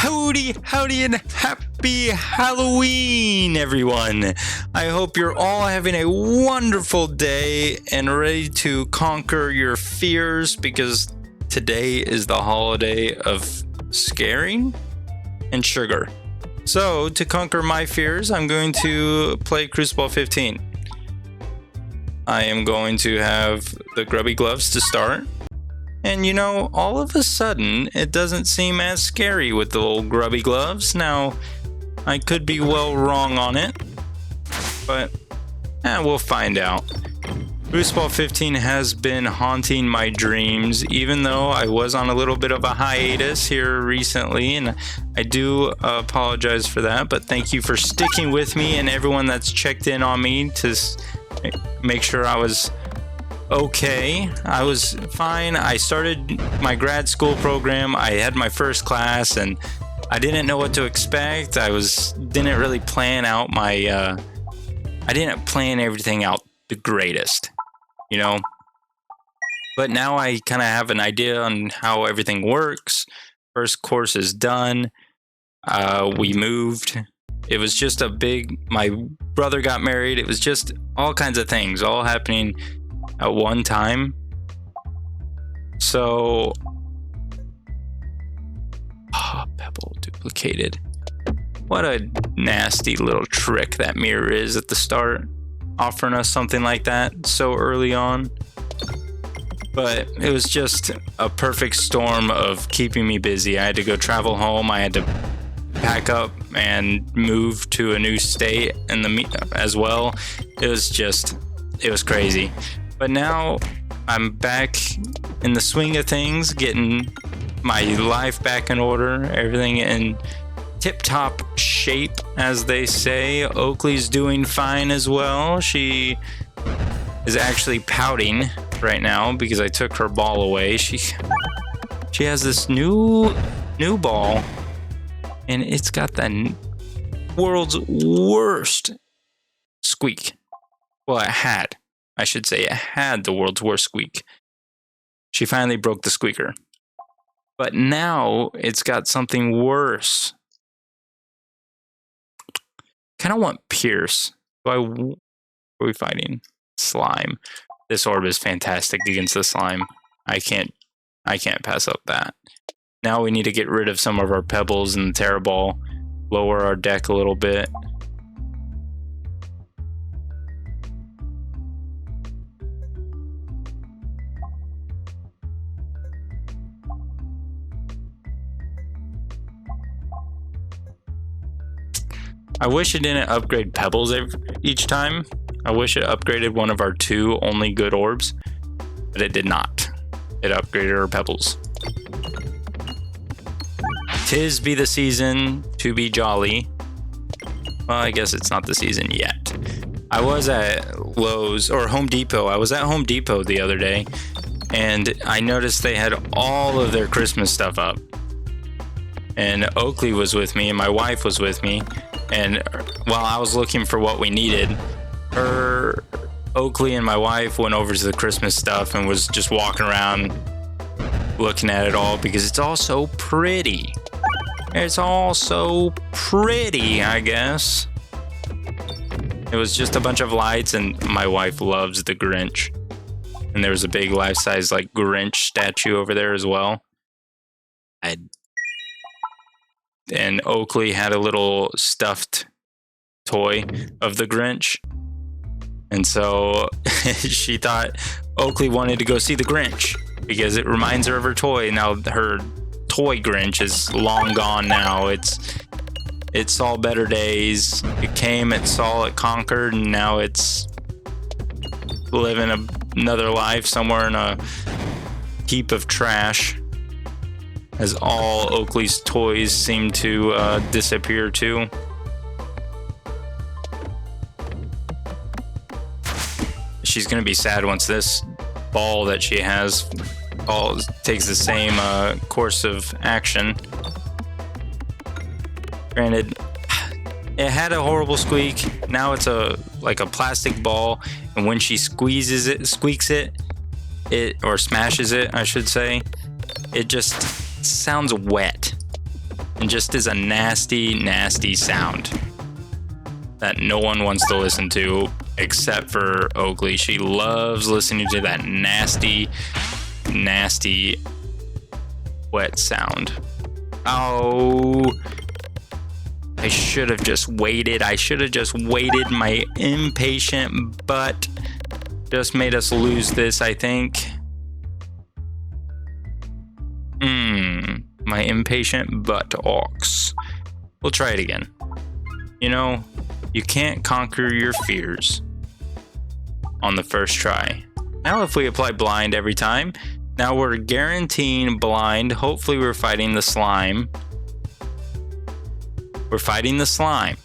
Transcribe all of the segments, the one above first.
Howdy, and happy Halloween, everyone. I hope you're all having a wonderful day and ready to conquer your fears, because today is the holiday of scaring and sugar. So, to conquer my fears, I'm going to play Crucible 15. I am going to have the grubby gloves to start. And you know, all of a sudden, it doesn't seem as scary with the little grubby gloves. Now, I could be well wrong on it, but we'll find out. Crucible 15 has been haunting my dreams, even though I was on a little bit of a hiatus here recently, and I do apologize for that, but thank you for sticking with me and everyone that's checked in on me to make sure I was okay. I was fine. I started my grad school program. I had my first class and I didn't know what to expect. Didn't really plan out I didn't plan everything out the greatest, you know. But now I kind of have an idea on how everything works. First course is done. We moved. It was just my brother got married. It was just all kinds of things all happening at one time. So, pebble duplicated. What a nasty little trick that mirror is at the start, offering us something like that so early on. But it was just a perfect storm of keeping me busy. I had to go travel home. I had to pack up and move to a new state as well. It was crazy. But now I'm back in the swing of things, getting my life back in order, everything in tip-top shape, as they say. Oakley's doing fine as well. She is actually pouting right now because I took her ball away. She has this new ball, and it's got the world's worst squeak. Well, it had. I should say it had the world's worst squeak. She finally broke the squeaker. But now it's got something worse. Kind of want Pierce. What are we fighting? Slime. This orb is fantastic against the slime. I can't pass up that. Now we need to get rid of some of our pebbles and the terror ball. Lower our deck a little bit. I wish it didn't upgrade pebbles each time. I wish it upgraded one of our two only good orbs, but it did not. It upgraded our pebbles. 'Tis be the season to be jolly. Well, I guess it's not the season yet. I was at Lowe's or Home Depot. I was at Home Depot the other day, and I noticed they had all of their Christmas stuff up. And Oakley was with me, and my wife was with me. And while I was looking for what we needed, Oakley and my wife went over to the Christmas stuff and was just walking around looking at it all because it's all so pretty. It's all so pretty, I guess. It was just a bunch of lights, and my wife loves the Grinch. And there was a big life-size like Grinch statue over there as well. And Oakley had a little stuffed toy of the Grinch. And so she thought Oakley wanted to go see the Grinch because it reminds her of her toy. Now her toy Grinch is long gone now. It saw better days. It came, it saw, it conquered, and now it's living another life somewhere in a heap of trash. As all Oakley's toys seem to disappear too. She's gonna be sad once this ball that she has takes the same course of action. Granted, it had a horrible squeak. Now it's like a plastic ball, and when she squeaks it, or smashes it, I should say, it just sounds wet. And and just is a nasty, nasty sound that no one wants to listen to except for Oakley. She loves listening to that nasty, nasty wet sound. Oh, I should have just waited. My impatient butt just made us lose this, I think. My impatient butt ox. We'll try it again. You know, you can't conquer your fears on the first try. Now if we apply blind every time, now we're guaranteeing blind. Hopefully we're fighting the slime. We're fighting the slime.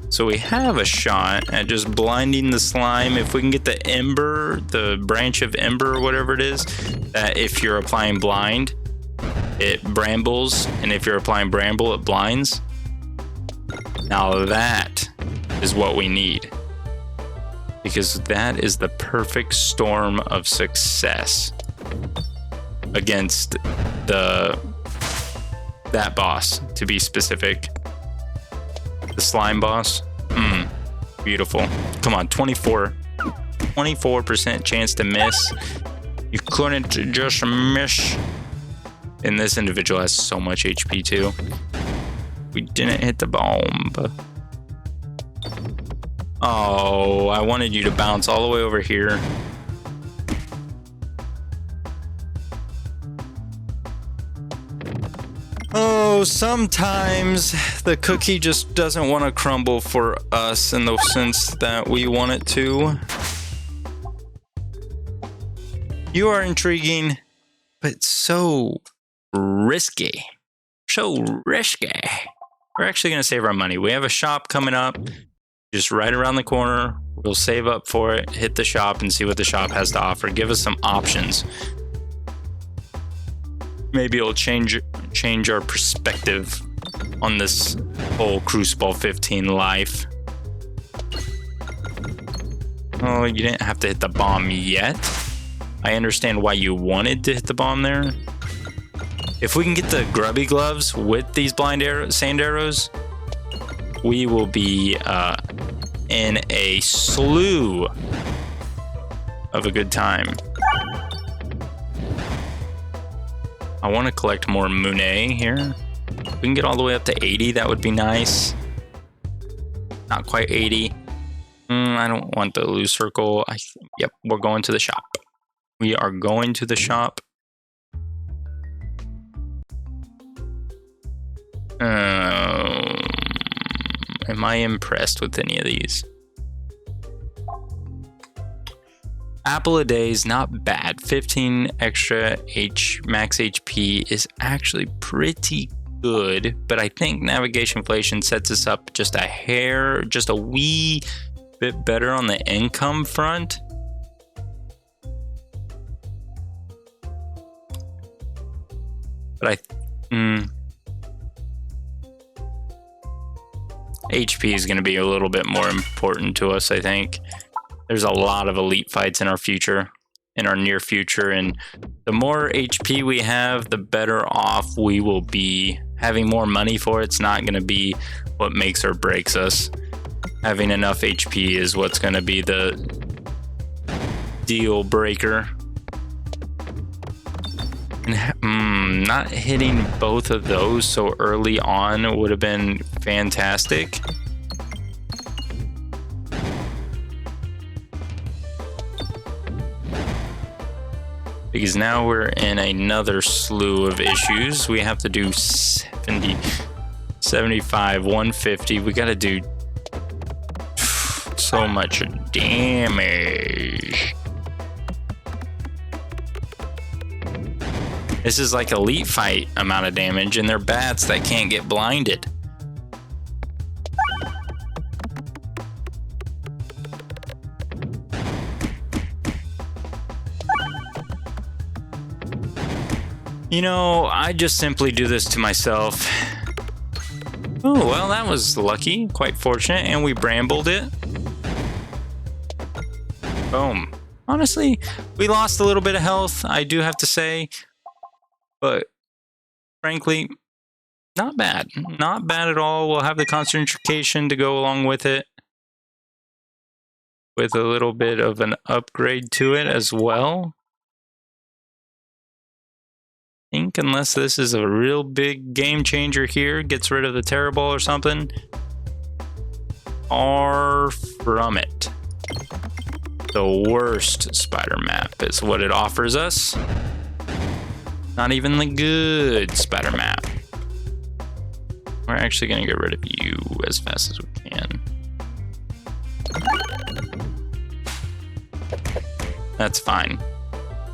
So we have a shot at just blinding the slime. If we can get the ember, the branch of ember or whatever it is, that if you're applying blind, it brambles, and if you're applying bramble, it blinds. Now that is what we need, because that is the perfect storm of success against that boss, to be specific. The slime boss. Beautiful. Come on, 24% chance to miss. You couldn't just miss. And this individual has so much HP too. We didn't hit the bomb. Oh, I wanted you to bounce all the way over here. Oh, sometimes the cookie just doesn't want to crumble for us in the sense that we want it to. You are intriguing, but so risky. We're actually going to save our money. We have a shop coming up just right around the corner. We'll save up for it, hit the shop, and see what the shop has to offer. Give us some options. Maybe it'll change our perspective on this whole Crucible 15 life. Oh, you didn't have to hit the bomb yet. I understand why you wanted to hit the bomb there. If we can get the grubby gloves with these sand arrows, we will be in a slew of a good time. I want to collect more Monet here. If we can get all the way up to 80, that would be nice. Not quite 80. I don't want the loose circle. Yep, we're going to the shop. We are going to the shop. Am I impressed with any of these? Apple a day is not bad. 15 extra max HP is actually pretty good, but I think navigation inflation sets us up just a wee bit better on the income front. But HP is going to be a little bit more important to us, I think. There's a lot of elite fights in our near future, and the more HP we have, the better off we will be. Having more money for it's not going to be what makes or breaks us. Having enough HP is what's going to be the deal breaker. And not hitting both of those so early on would have been fantastic. Because now we're in another slew of issues. We have to do 70, 75, 150. We got to do so much damage. This is like elite fight amount of damage, and they're bats that can't get blinded. You know, I just simply do this to myself. Oh, well, that was lucky, quite fortunate, and we brambled it. Boom. Honestly, we lost a little bit of health, I do have to say. But frankly, Not bad. Not bad at all. We'll have the concentration to go along with it. With a little bit of an upgrade to it as well. I think unless this is a real big game changer here, gets rid of the Terror Ball or something. Far from it. The worst spider map is what it offers us. Not even the good spider map. We're actually going to get rid of you as fast as we can. That's fine.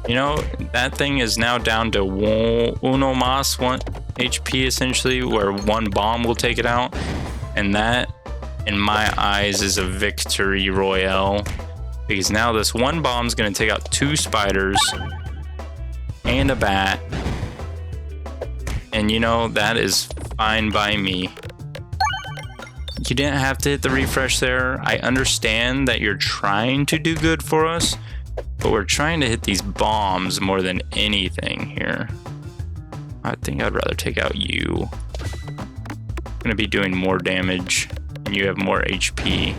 You know, that thing is now down to uno mas, 1 HP essentially, where 1 bomb will take it out. And that, in my eyes, is a victory royale. Because now this 1 bomb is going to take out 2 spiders and a bat. And you know, that is fine by me. You didn't have to hit the refresh there. I understand that you're trying to do good for us, but we're trying to hit these bombs more than anything here. I think I'd rather take out you. I'm gonna be doing more damage and you have more HP.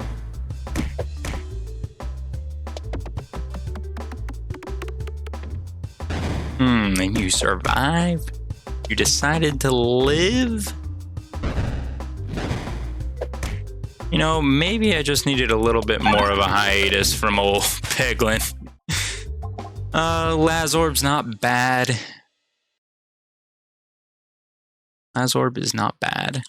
And you survive? You decided to live? You know, maybe I just needed a little bit more of a hiatus from old Peglin. Orb's not bad. Orb is not bad.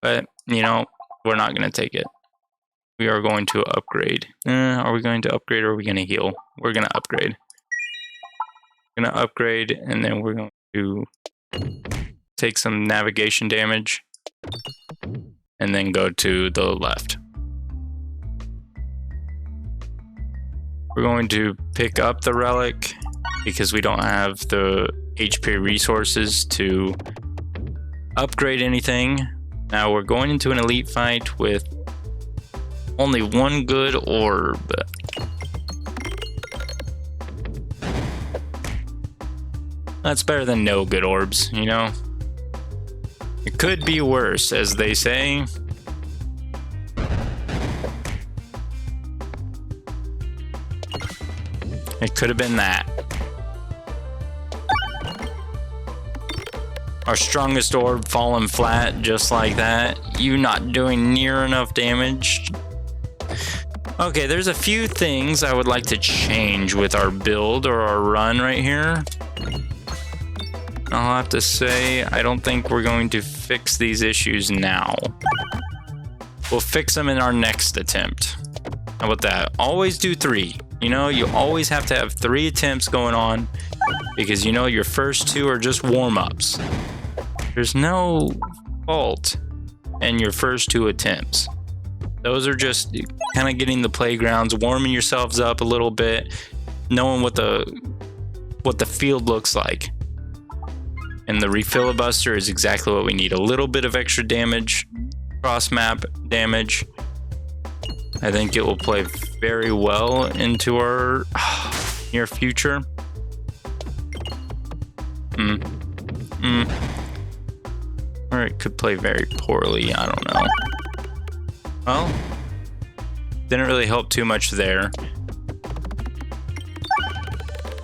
But, you know, we're not going to take it. We are going to upgrade. Are we going to upgrade or are we going to heal? We're going to upgrade. We're going to upgrade and then we're going to take some navigation damage and then go to the left. We're going to pick up the relic because we don't have the HP resources to upgrade anything. Now we're going into an elite fight with only 1 good orb. That's better than no good orbs, you know? It could be worse, as they say. It could have been that. Our strongest orb falling flat just like that. You not doing near enough damage. Okay, there's a few things I would like to change with our build or our run right here. I'll have to say, I don't think we're going to fix these issues now. We'll fix them in our next attempt. How about that? Always do 3. You know, you always have to have 3 attempts going on because you know your first 2 are just warm-ups. There's no fault in your first 2 attempts. Those are just kind of getting the playgrounds, warming yourselves up a little bit, knowing what the field looks like. And the refilibuster is exactly what we need. A little bit of extra damage, cross map damage. I think it will play very well into our near future. Or it could play very poorly, I don't know. Well, didn't really help too much there.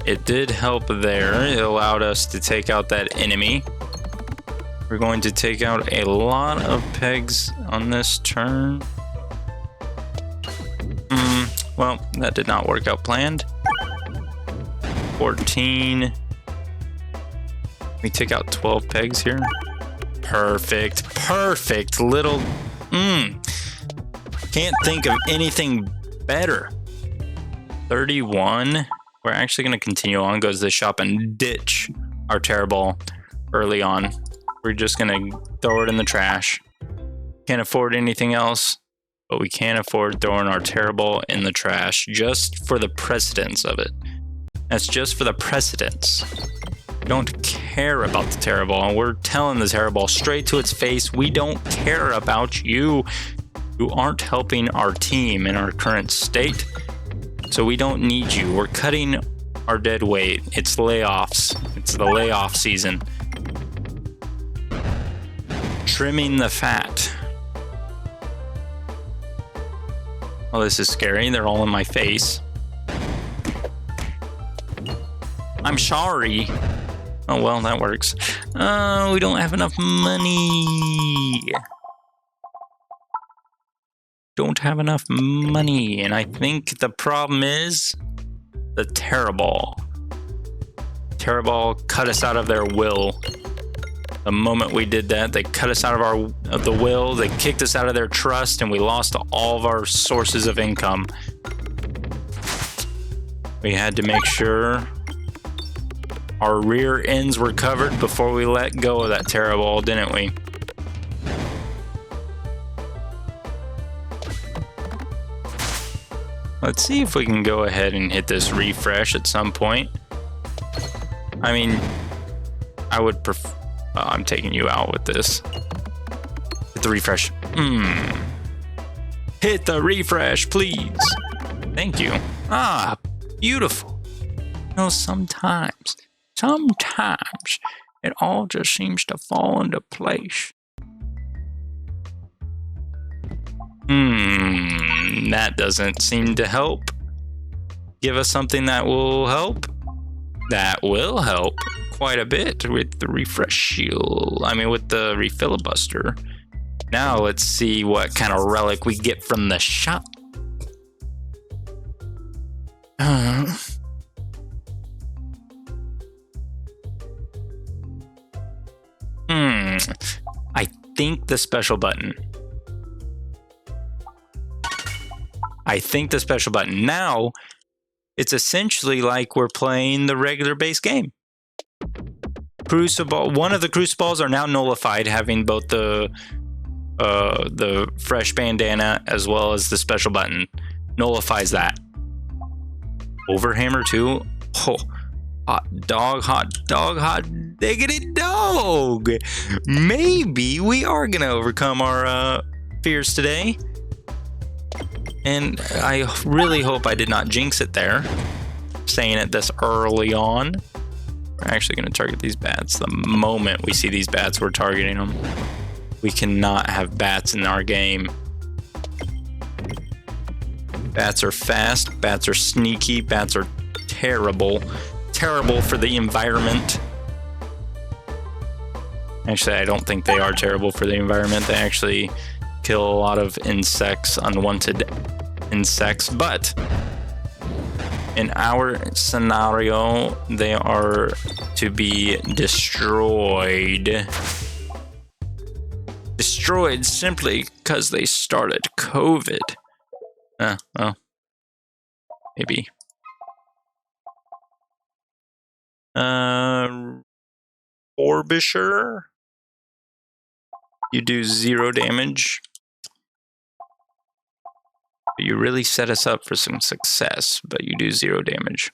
It did help there. It allowed us to take out that enemy. We're going to take out a lot of pegs on this turn. Well, that did not work out planned. 14. We take out 12 pegs here. Perfect. Perfect little... Can't think of anything better. 31. We're actually going to continue on, go to the shop and ditch our Terror Ball early on. We're just going to throw it in the trash. Can't afford anything else, but we can't afford throwing our Terror Ball in the trash just for the precedence of it. That's just for the precedence. We don't care about the Terror Ball, and we're telling the Terror Ball straight to its face, we don't care about you. You aren't helping our team in our current state, so we don't need you. We're cutting our dead weight. It's layoffs. It's the layoff season. Trimming the fat. Oh, this is scary. They're all in my face. I'm sorry. Oh, well, that works. We don't have enough money. Don't have enough money. And I think the problem is the Terraball. Terraball cut us out of their will. The moment we did that, they cut us out of the will, they kicked us out of their trust, and we lost all of our sources of income. We had to make sure our rear ends were covered before we let go of that Terraball, didn't we? Let's see if we can go ahead and hit this refresh at some point. I mean, I would prefer... I'm taking you out with this. Hit the refresh. Hit the refresh, please. Thank you. Ah, beautiful. You know, sometimes it all just seems to fall into place. That doesn't seem to help. Give us something that will help. That will help quite a bit with the refresh shield. I mean, with the refilibuster. Now let's see what kind of relic we get from the shop. I think the special button. Now, it's essentially like we're playing the regular base game. Crucible. One of the crucibles are now nullified, having both the fresh bandana as well as the special button. Nullifies that. Overhammer too. Oh, hot diggity dog. Maybe we are gonna overcome our fears today. And I really hope I did not jinx it there, saying it this early on. We're actually going to target these bats. The moment we see these bats, we're targeting them. We cannot have bats in our game. Bats are fast, bats are sneaky, bats are terrible. Terrible for the environment. Actually, I don't think they are terrible for the environment. They actually kill a lot of insects, unwanted insects, but in our scenario, they are to be destroyed. Destroyed simply because they started COVID. Well, maybe. Orbisher. You do 0 damage. You really set us up for some success, but you do 0 damage.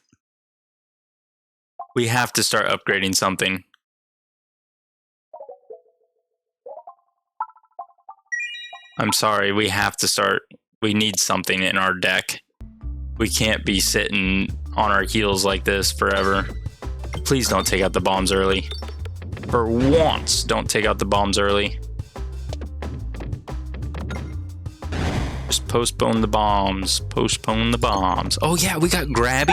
We have to start upgrading something. I'm sorry, we have to start. We need something in our deck. We can't be sitting on our heels like this forever. Please don't take out the bombs early. For once, don't take out the bombs early. Just postpone the bombs. Postpone the bombs. Oh yeah, we got grabby.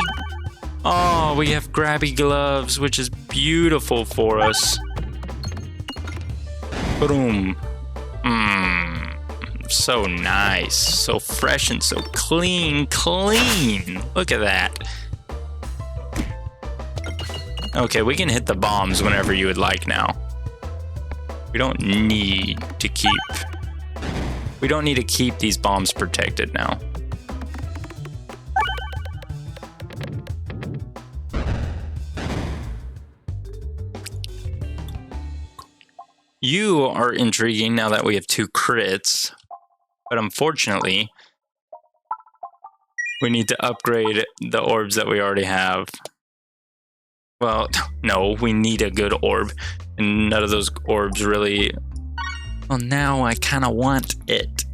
Oh, we have grabby gloves, which is beautiful for us. Boom. So nice. So fresh and so clean. Look at that. Okay, we can hit the bombs whenever you would like now. We don't need to keep these bombs protected now. You are intriguing now that we have 2 crits, but unfortunately, we need to upgrade the orbs that we already have. Well, no, we need a good orb, and none of those orbs really... Well, now I kind of want it.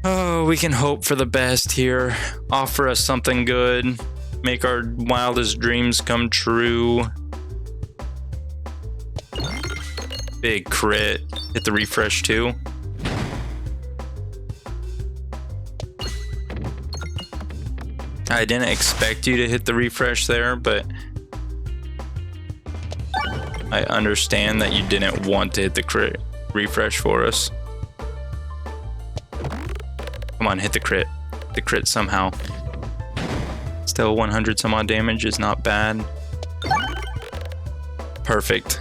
Oh, we can hope for the best here. Offer us something good. Make our wildest dreams come true. Big crit. Hit the refresh too. I didn't expect you to hit the refresh there, but I understand that you didn't want to hit the crit refresh for us. Come on, hit the crit. The crit somehow. Still 100 some odd damage is not bad. Perfect.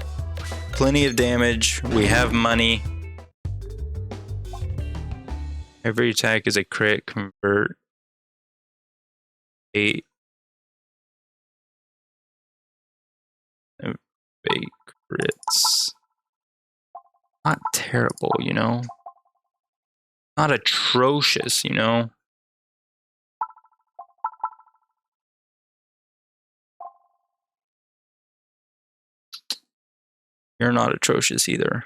Plenty of damage. We have money. Every attack is a crit. Convert 8. Fake crits. Not terrible, you know? Not atrocious, you know? You're not atrocious either.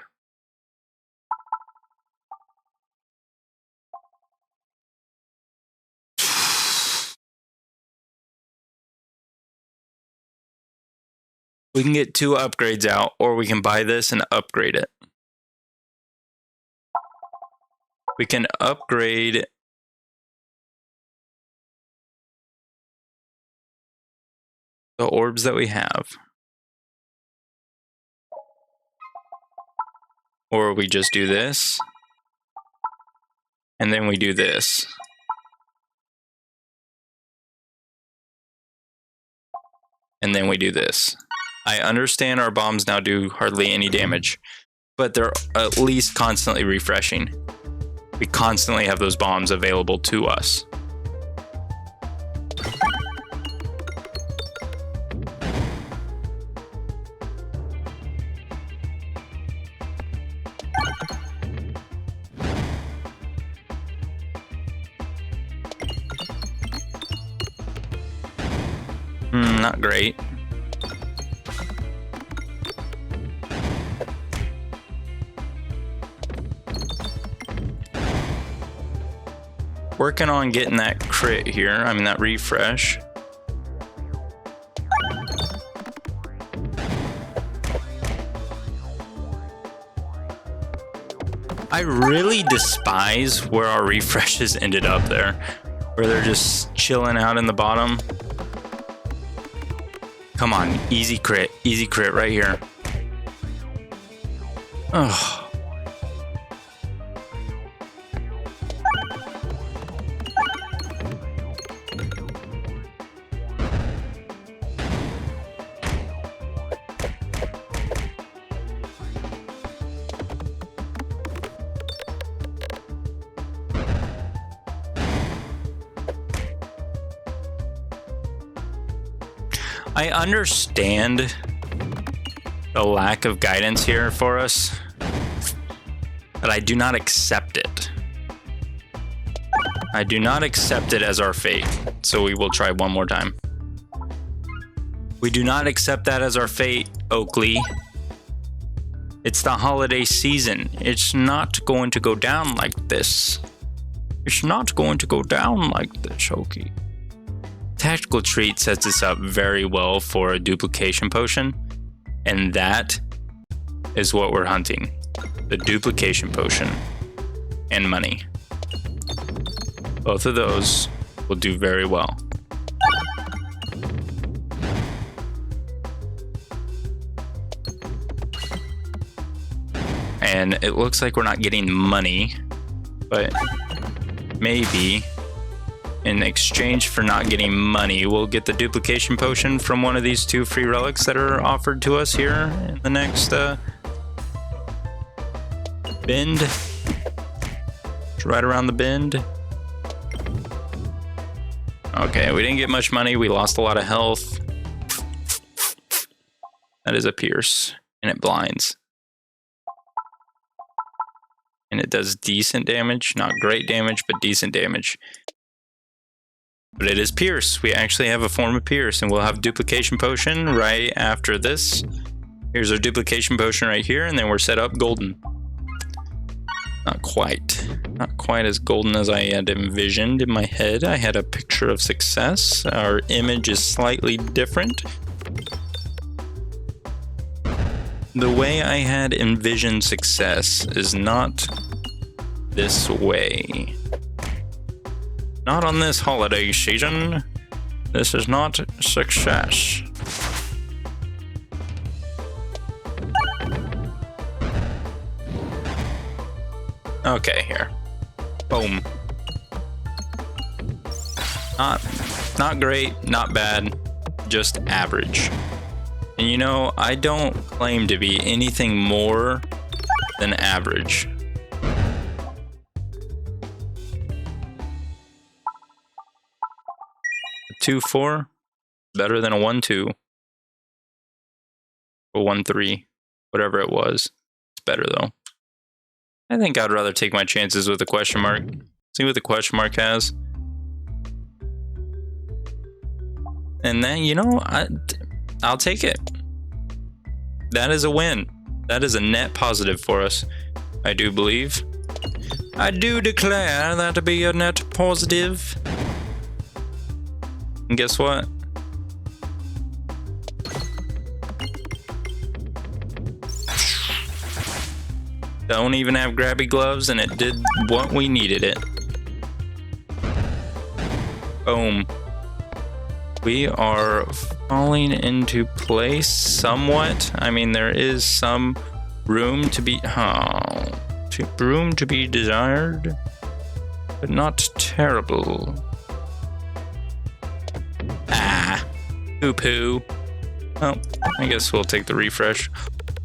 We can get 2 upgrades out, or we can buy this and upgrade it. We can upgrade the orbs that we have. Or we just do this. And then we do this. And then we do this. I understand our bombs now do hardly any damage, but they're at least constantly refreshing. We constantly have those bombs available to us. Not great. Working on getting that crit here. I mean, that refresh. I really despise where our refreshes ended up there, where they're just chilling out in the bottom. Come on, easy crit right here. Oh. I understand the lack of guidance here for us, but I do not accept it. I do not accept it as our fate, so we will try one more time. We do not accept that as our fate, Oakley. It's the holiday season. It's not going to go down like this. It's not going to go down like this, Oakley. Tactical Treat sets us up very well for a duplication potion, and that is what we're hunting. The duplication potion and money. Both of those will do very well. And it looks like we're not getting money, but maybe in exchange for not getting money, we'll get the duplication potion from one of these 2 free relics that are offered to us here in the next bend. It's right around the bend. Okay, we didn't get much money. We lost a lot of health. That is a pierce, and it blinds. And it does decent damage. Not great damage, but decent damage. But it is Pierce. We actually have a form of Pierce, and we'll have duplication potion right after this. Here's our duplication potion right here, and then we're set up golden. Not quite. Not quite as golden as I had envisioned in my head. I had a picture of success. Our image is slightly different. The way I had envisioned success is not this way. Not on this holiday season. This is not success. Okay, here. Boom. Not great, not bad, just average. And you know, I don't claim to be anything more than average. A 2-4, better than a 1-2. A 1-3, whatever it was. It's better though. I think I'd rather take my chances with a question mark. See what the question mark has. And then, you know, I'll take it. That is a win. That is a net positive for us, I do believe. I do declare that to be a net positive. And guess what? Don't even have grabby gloves, and it did what we needed it. Boom. We are falling into place somewhat. I mean, there is some room to be room to be desired, but not terrible. Poo-poo. Well, I guess we'll take the refresh.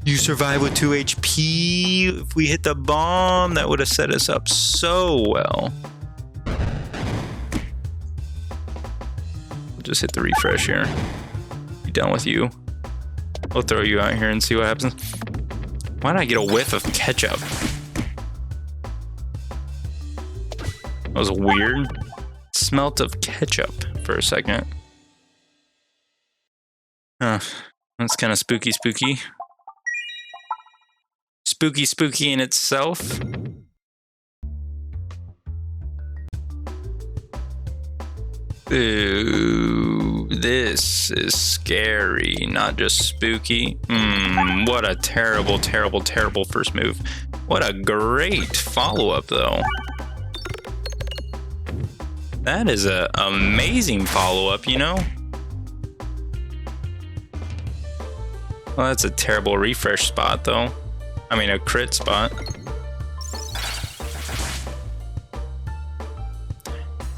You survive with 2 HP. If we hit the bomb, that would have set us up so well. We'll just hit the refresh here. Be done with you. We'll throw you out here and see what happens. Why did I get a whiff of ketchup? That was weird. It smelt of ketchup for a second. That's kind of spooky. Spooky in itself. Ooh, this is scary, not just spooky. What a terrible first move. What a great follow-up, though. That is an amazing follow-up, you know? Well, that's a terrible refresh spot, though. I mean, a crit spot.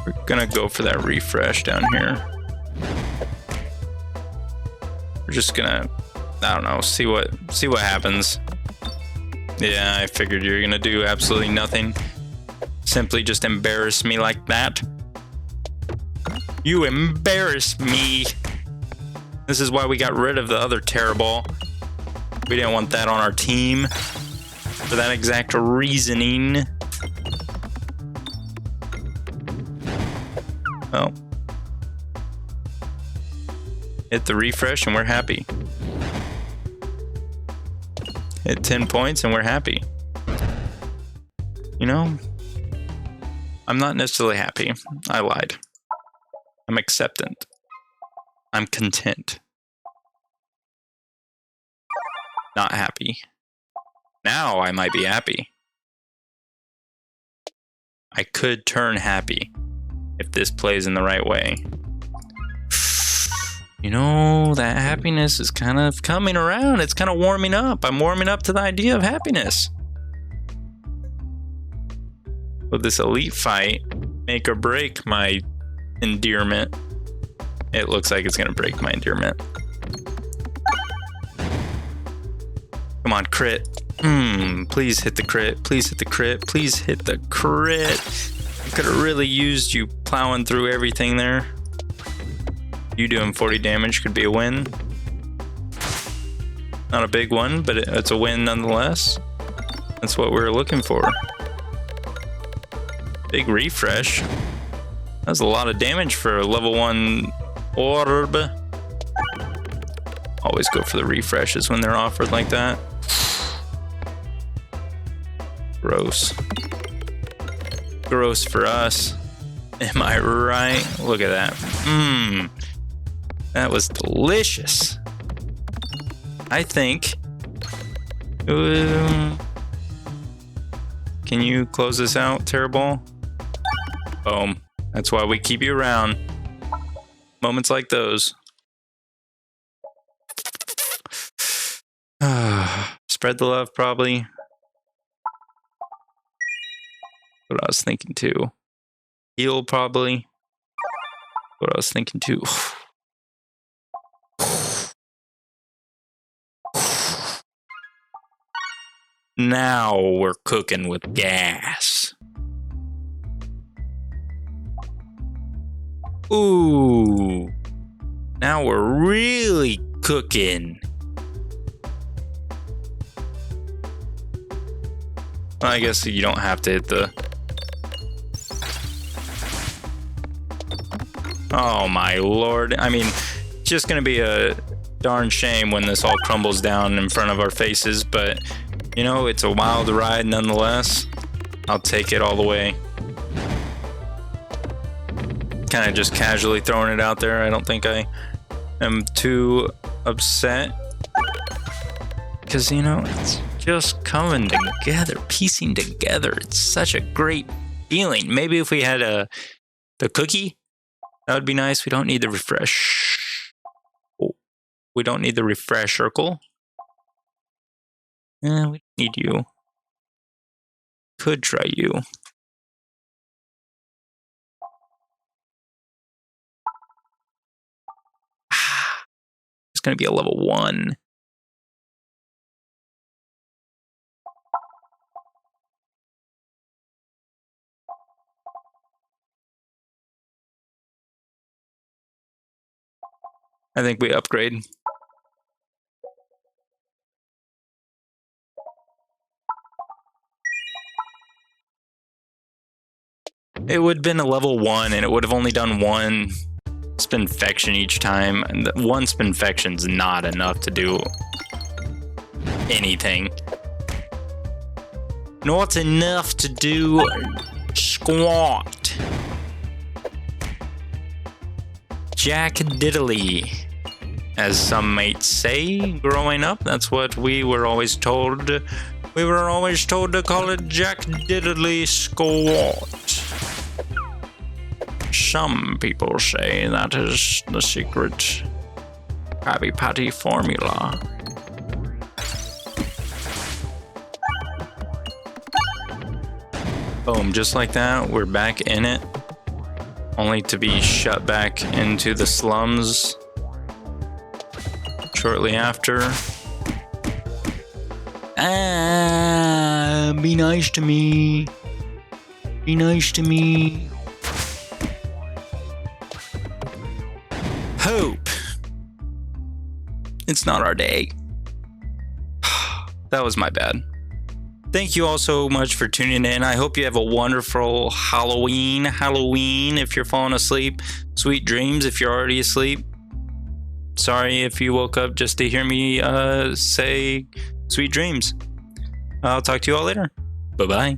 We're gonna go for that refresh down here. We're just gonna, I don't know, see what happens. Yeah, I figured you were gonna do absolutely nothing. Simply just embarrass me like that. You embarrass me. This is why we got rid of the other terror ball. We didn't want that on our team for that exact reasoning. Well, hit the refresh and we're happy. Hit 10 points and we're happy. You know, I'm not necessarily happy. I lied. I'm acceptant. I'm content. Not happy. Now I might be happy. I could turn happy if this plays in the right way. You know, that happiness is kind of coming around. It's kind of warming up. I'm warming up to the idea of happiness. Will this elite fight make or break my endearment? It looks like it's going to break my endearment. Come on, crit. Please hit the crit. Please hit the crit. Please hit the crit. I could have really used you plowing through everything there. You doing 40 damage could be a win. Not a big one, but it's a win nonetheless. That's what we were looking for. Big refresh. That's a lot of damage for a level 1 orb. Always go for the refreshes when they're offered like that. Gross. Gross for us. Am I right? Look at that. Mmm. That was delicious. I think. Can you close this out, Terrible? Boom. That's why we keep you around. Moments like those. Spread the love, probably. What I was thinking too. Heal, probably. What I was thinking too. Now we're cooking with gas. Ooh. Now we're really cooking. Well, I guess you don't have to hit the... Oh my lord. I mean, it's just gonna be a darn shame when this all crumbles down in front of our faces, but you know, it's a wild ride nonetheless. I'll take it all the way. Kind of just casually throwing it out there. I don't think I am too upset. Because, you know, it's just coming together, piecing together. It's such a great feeling. Maybe if we had the cookie, that would be nice. We don't need the refresh. Oh, we don't need the refresh circle. We need you. Could try you. It's going to be a level 1. I think we upgrade. It would have been a level 1 and it would have only done 1 spinfection each time. And 1 spinfection's not enough to do anything. Not enough to do squat. Jack Diddley, as some might say, growing up. That's what we were always told. We were always told to call it Jack Diddley squat. Some people say that is the secret Krabby Patty formula. Boom, just like that, we're back in it. Only to be shut back into the slums shortly after. Be nice to me. Be nice to me. Hope. It's not our day. That was my bad. Thank you all so much for tuning in. I hope you have a wonderful Halloween if you're falling asleep. Sweet dreams if you're already asleep. Sorry if you woke up just to hear me say sweet dreams. I'll talk to you all later. Bye-bye.